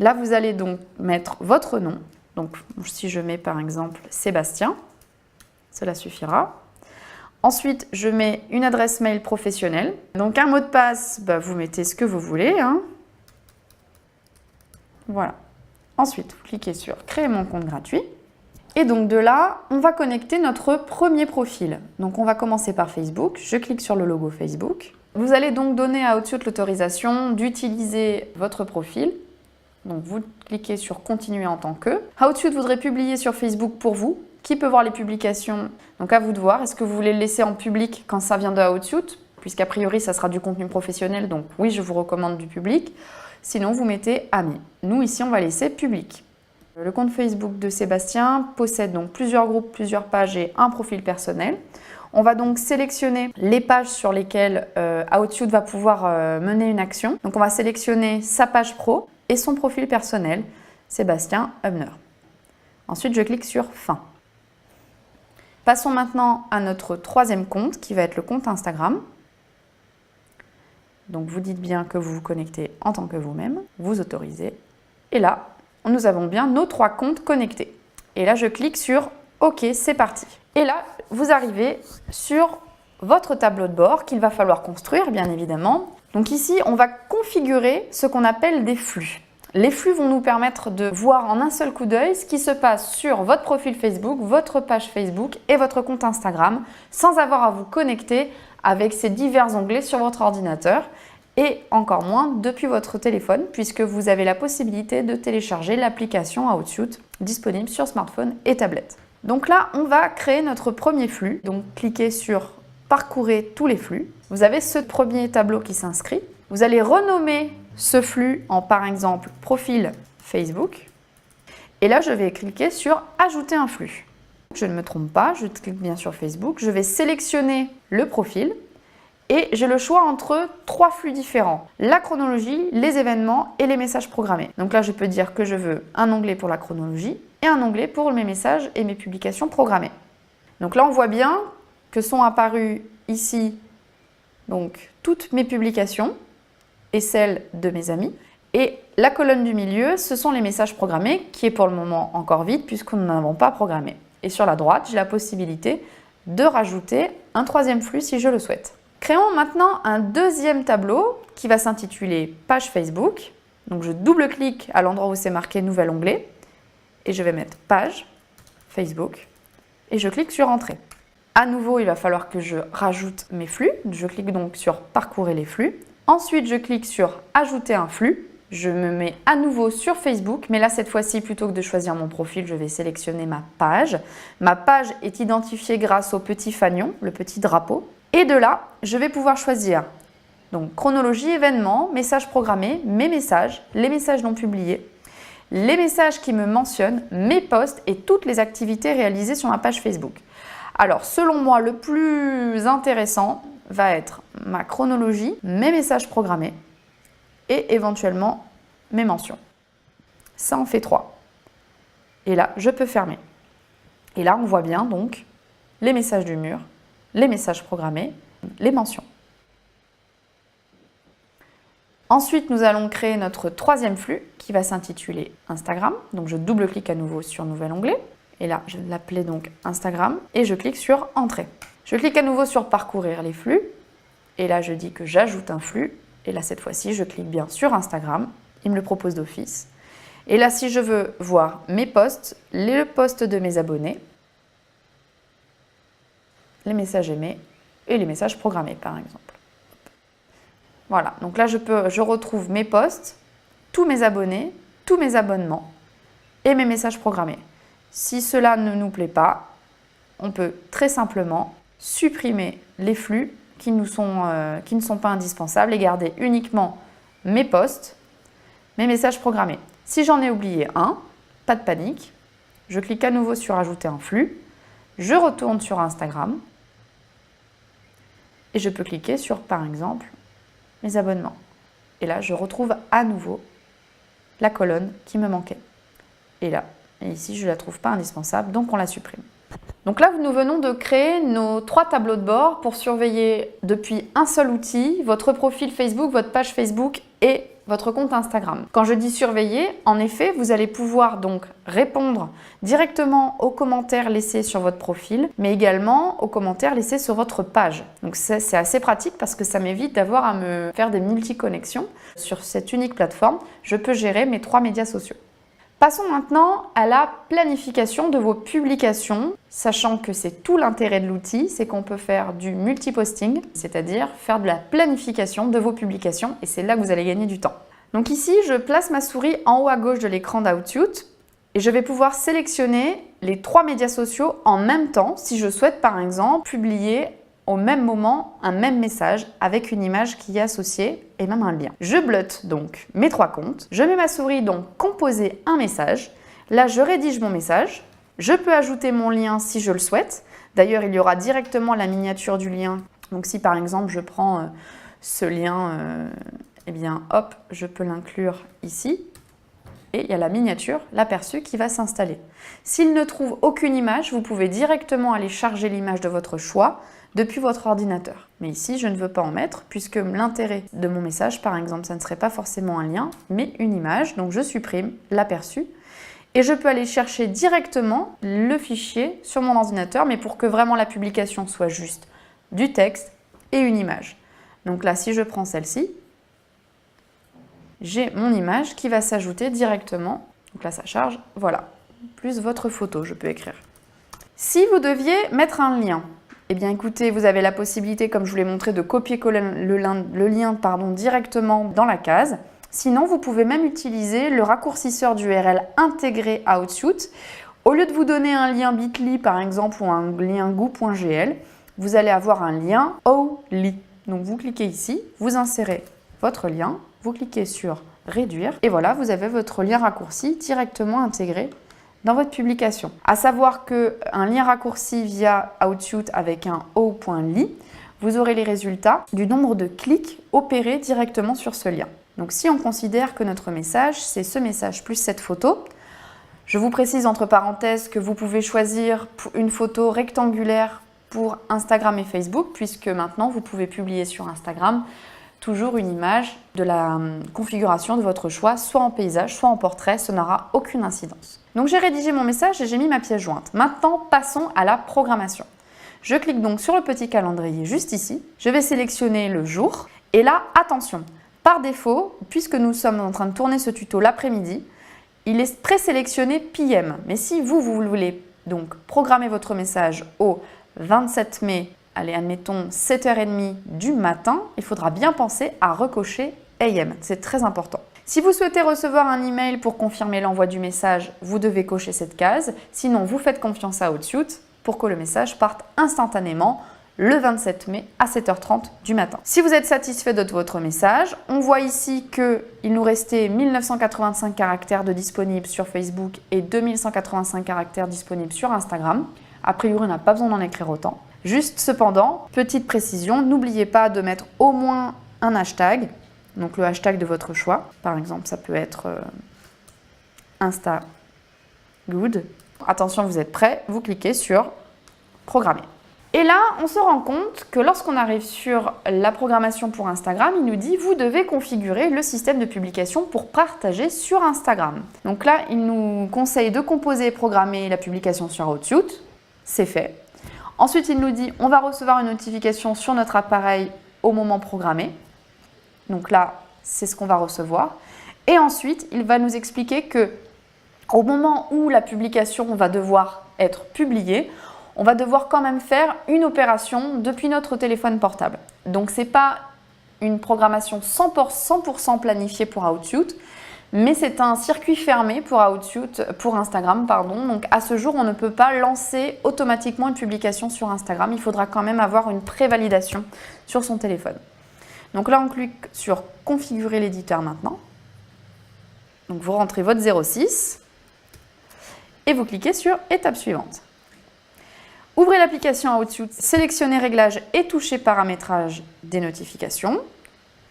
Là, vous allez donc mettre votre nom. Donc, si je mets par exemple Sébastien, cela suffira. Ensuite, je mets une adresse mail professionnelle. Donc, un mot de passe, vous mettez ce que vous voulez. Voilà. Ensuite, vous cliquez sur « Créer mon compte gratuit ». Et donc, de là, on va connecter notre premier profil. Donc, on va commencer par Facebook. Je clique sur le logo Facebook. Vous allez donc donner à Outsuite l'autorisation d'utiliser votre profil. Donc, vous cliquez sur « Continuer en tant que ». Outsuite voudrait publier sur Facebook pour vous. Qui peut voir les publications? Donc, à vous de voir. Est-ce que vous voulez le laisser en public quand ça vient de Outsuite? Puisqu'a priori, ça sera du contenu professionnel. Donc, oui, je vous recommande du public. Sinon, vous mettez « Amis ». Nous, ici, on va laisser « Public ». Le compte Facebook de Sébastien possède donc plusieurs groupes, plusieurs pages et un profil personnel. On va donc sélectionner les pages sur lesquelles Outsuite va pouvoir mener une action. Donc, on va sélectionner sa page pro et son profil personnel, Sébastien Hubner. Ensuite, je clique sur « Fin ». Passons maintenant à notre troisième compte qui va être le compte Instagram. Donc, vous dites bien que vous vous connectez en tant que vous-même, vous autorisez. Et là, nous avons bien nos 3 comptes connectés. Et là, je clique sur « OK, c'est parti ». Et là, vous arrivez sur votre tableau de bord qu'il va falloir construire, bien évidemment. Donc ici, on va configurer ce qu'on appelle des flux. Les flux vont nous permettre de voir en un seul coup d'œil ce qui se passe sur votre profil Facebook, votre page Facebook et votre compte Instagram sans avoir à vous connecter avec ces divers onglets sur votre ordinateur et encore moins depuis votre téléphone puisque vous avez la possibilité de télécharger l'application Outsuite disponible sur smartphone et tablette. Donc là, on va créer notre premier flux. Donc cliquez sur « Parcourez tous les flux ». Vous avez ce premier tableau qui s'inscrit. Vous allez renommer ce flux en par exemple profil Facebook. Et là, je vais cliquer sur « Ajouter un flux ». Je ne me trompe pas, je clique bien sur Facebook. Je vais sélectionner le profil et j'ai le choix entre 3 flux différents. La chronologie, les événements et les messages programmés. Donc là, je peux dire que je veux un onglet pour la chronologie et un onglet pour mes messages et mes publications programmées. Donc là, on voit bien que sont apparues ici donc, toutes mes publications et celles de mes amis. Et la colonne du milieu, ce sont les messages programmés qui est pour le moment encore vide puisque nous n'avons pas programmé. Et sur la droite, j'ai la possibilité de rajouter un 3e flux si je le souhaite. Créons maintenant un deuxième tableau qui va s'intituler « Page Facebook ». Donc je double-clique à l'endroit où c'est marqué « Nouvel onglet » et je vais mettre « Page Facebook » et je clique sur « Entrée ». À nouveau, il va falloir que je rajoute mes flux. Je clique donc sur « Parcourir les flux ». Ensuite, je clique sur « Ajouter un flux ». Je me mets à nouveau sur Facebook, mais là, cette fois-ci, plutôt que de choisir mon profil, je vais sélectionner ma page. Ma page est identifiée grâce au petit fanion, le petit drapeau. Et de là, je vais pouvoir choisir donc chronologie, événements, messages programmés, mes messages, les messages non publiés, les messages qui me mentionnent, mes posts et toutes les activités réalisées sur ma page Facebook. Alors, selon moi, le plus intéressant va être ma chronologie, mes messages programmés et éventuellement mes mentions. Ça en fait 3. Et là, je peux fermer. Et là, on voit bien donc les messages du mur, les messages programmés, les mentions. Ensuite, nous allons créer notre 3e flux qui va s'intituler Instagram. Donc, je double-clique à nouveau sur Nouvel onglet. Et là, je vais l'appeler donc Instagram et je clique sur Entrée. Je clique à nouveau sur Parcourir les flux. Et là, je dis que j'ajoute un flux. Et là, cette fois-ci, je clique bien sur Instagram. Il me le propose d'office. Et là, si je veux voir mes posts, les posts de mes abonnés, les messages aimés et les messages programmés, par exemple. Voilà, donc là, je retrouve mes posts, tous mes abonnés, tous mes abonnements et mes messages programmés. Si cela ne nous plaît pas, on peut très simplement supprimer les flux qui ne sont pas indispensables et garder uniquement mes posts, mes messages programmés. Si j'en ai oublié un, pas de panique, je clique à nouveau sur Ajouter un flux, je retourne sur Instagram et je peux cliquer sur, par exemple, mes abonnements. Et là, je retrouve à nouveau la colonne qui me manquait. Et là, et ici, je ne la trouve pas indispensable, donc on la supprime. Donc là, nous venons de créer nos 3 tableaux de bord pour surveiller depuis un seul outil votre profil Facebook, votre page Facebook et votre compte Instagram. Quand je dis surveiller, en effet, vous allez pouvoir donc répondre directement aux commentaires laissés sur votre profil, mais également aux commentaires laissés sur votre page. Donc c'est assez pratique parce que ça m'évite d'avoir à me faire des multi-connexions. Sur cette unique plateforme, je peux gérer mes 3 médias sociaux. Passons maintenant à la planification de vos publications, sachant que c'est tout l'intérêt de l'outil, c'est qu'on peut faire du multiposting, c'est-à-dire faire de la planification de vos publications, et c'est là que vous allez gagner du temps. Donc ici, je place ma souris en haut à gauche de l'écran d'Outsuite, et je vais pouvoir sélectionner les 3 médias sociaux en même temps, si je souhaite par exemple publier au même moment un même message avec une image qui est associée et même un lien. Je bleutte donc mes 3 comptes, je mets ma souris donc composer un message, là je rédige mon message, je peux ajouter mon lien si je le souhaite, d'ailleurs il y aura directement la miniature du lien, donc si par exemple je prends ce lien, eh bien hop, je peux l'inclure ici. Et il y a la miniature, l'aperçu qui va s'installer. S'il ne trouve aucune image, vous pouvez directement aller charger l'image de votre choix depuis votre ordinateur. Mais ici, je ne veux pas en mettre puisque l'intérêt de mon message, par exemple, ça ne serait pas forcément un lien, mais une image. Donc je supprime l'aperçu et je peux aller chercher directement le fichier sur mon ordinateur, mais pour que vraiment la publication soit juste du texte et une image. Donc là, si je prends celle-ci, j'ai mon image qui va s'ajouter directement. Donc là, ça charge, voilà, plus votre photo, je peux écrire. Si vous deviez mettre un lien, eh bien écoutez, vous avez la possibilité, comme je vous l'ai montré, de copier-coller le lien directement dans la case. Sinon, vous pouvez même utiliser le raccourcisseur d'URL intégré à Outsuite. Au lieu de vous donner un lien bit.ly par exemple ou un lien goo.gl, vous allez avoir un lien OLI. Donc vous cliquez ici, vous insérez votre lien, vous cliquez sur réduire et voilà, vous avez votre lien raccourci directement intégré dans votre publication. À savoir qu'un lien raccourci via Outsuite avec un o.ly, vous aurez les résultats du nombre de clics opérés directement sur ce lien. Donc si on considère que notre message, c'est ce message plus cette photo, je vous précise entre parenthèses que vous pouvez choisir une photo rectangulaire pour Instagram et Facebook, puisque maintenant vous pouvez publier sur Instagram toujours une image de la configuration de votre choix, soit en paysage, soit en portrait, ça n'aura aucune incidence. Donc j'ai rédigé mon message et j'ai mis ma pièce jointe. Maintenant, passons à la programmation. Je clique donc sur le petit calendrier juste ici, je vais sélectionner le jour et là, attention, par défaut, puisque nous sommes en train de tourner ce tuto l'après-midi, il est présélectionné PM. Mais si vous voulez donc programmer votre message au 27 mai, allez, admettons 7h30 du matin, il faudra bien penser à recocher AM. C'est très important. Si vous souhaitez recevoir un email pour confirmer l'envoi du message, vous devez cocher cette case. Sinon, vous faites confiance à Outsuite pour que le message parte instantanément le 27 mai à 7h30 du matin. Si vous êtes satisfait de votre message, on voit ici qu'il nous restait 1985 caractères de disponibles sur Facebook et 2185 caractères disponibles sur Instagram. A priori, on n'a pas besoin d'en écrire autant. Juste cependant, petite précision, n'oubliez pas de mettre au moins un hashtag, donc le hashtag de votre choix. Par exemple, ça peut être InstaGood. Attention, vous êtes prêts, vous cliquez sur Programmer. Et là, on se rend compte que lorsqu'on arrive sur la programmation pour Instagram, il nous dit « Vous devez configurer le système de publication pour partager sur Instagram ». Donc là, il nous conseille de composer et programmer la publication sur Outsuite. C'est fait. Ensuite, il nous dit « On va recevoir une notification sur notre appareil au moment programmé ». Donc là, c'est ce qu'on va recevoir. Et ensuite, il va nous expliquer que au moment où la publication va devoir être publiée, on va devoir quand même faire une opération depuis notre téléphone portable. Donc, ce n'est pas une programmation 100% planifiée pour Outsuite, mais c'est un circuit fermé pour Instagram. Donc, à ce jour, on ne peut pas lancer automatiquement une publication sur Instagram. Il faudra quand même avoir une prévalidation sur son téléphone. Donc là, on clique sur « Configurer l'éditeur maintenant ». Donc, vous rentrez votre 06 et vous cliquez sur « Étape suivante ». Ouvrez l'application Outsuite, sélectionnez Réglages et touchez Paramétrage des notifications.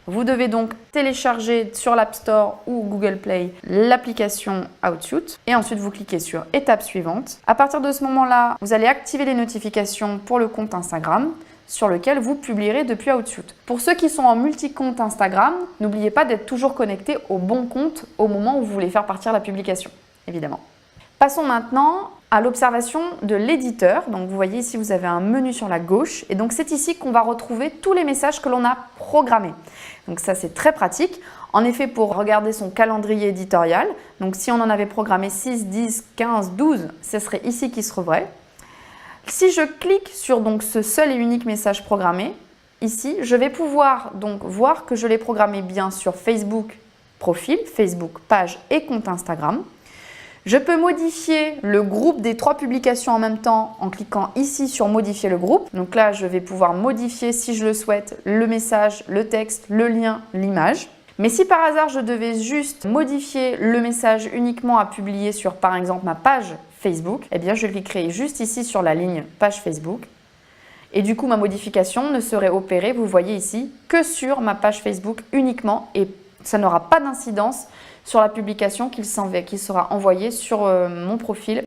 Vous devez donc télécharger sur l'App Store ou Google Play l'application Outsuite et ensuite vous cliquez sur Étape suivante. À partir de ce moment-là, vous allez activer les notifications pour le compte Instagram. sur lequel vous publierez depuis Outsuite. Pour ceux qui sont en multi-compte Instagram, n'oubliez pas d'être toujours connecté au bon compte au moment où vous voulez faire partir la publication, évidemment. Passons maintenant à l'observation de l'éditeur. Donc vous voyez ici, vous avez un menu sur la gauche et donc c'est ici qu'on va retrouver tous les messages que l'on a programmés. Donc ça, c'est très pratique. En effet, pour regarder son calendrier éditorial, donc si on en avait programmé 6, 10, 15, 12, ce serait ici qui se trouverait. Si je clique sur donc ce seul et unique message programmé, ici, je vais pouvoir donc voir que je l'ai programmé bien sur Facebook profil, Facebook page et compte Instagram. Je peux modifier le groupe des 3 publications en même temps en cliquant ici sur modifier le groupe. Donc là, je vais pouvoir modifier, si je le souhaite, le message, le texte, le lien, l'image. Mais si par hasard, je devais juste modifier le message uniquement à publier sur, par exemple, ma page Facebook, eh bien, je cliquerai juste ici sur la ligne page Facebook. Et du coup, ma modification ne serait opérée, vous voyez ici, que sur ma page Facebook uniquement et ça n'aura pas d'incidence sur la publication qui sera envoyée sur mon profil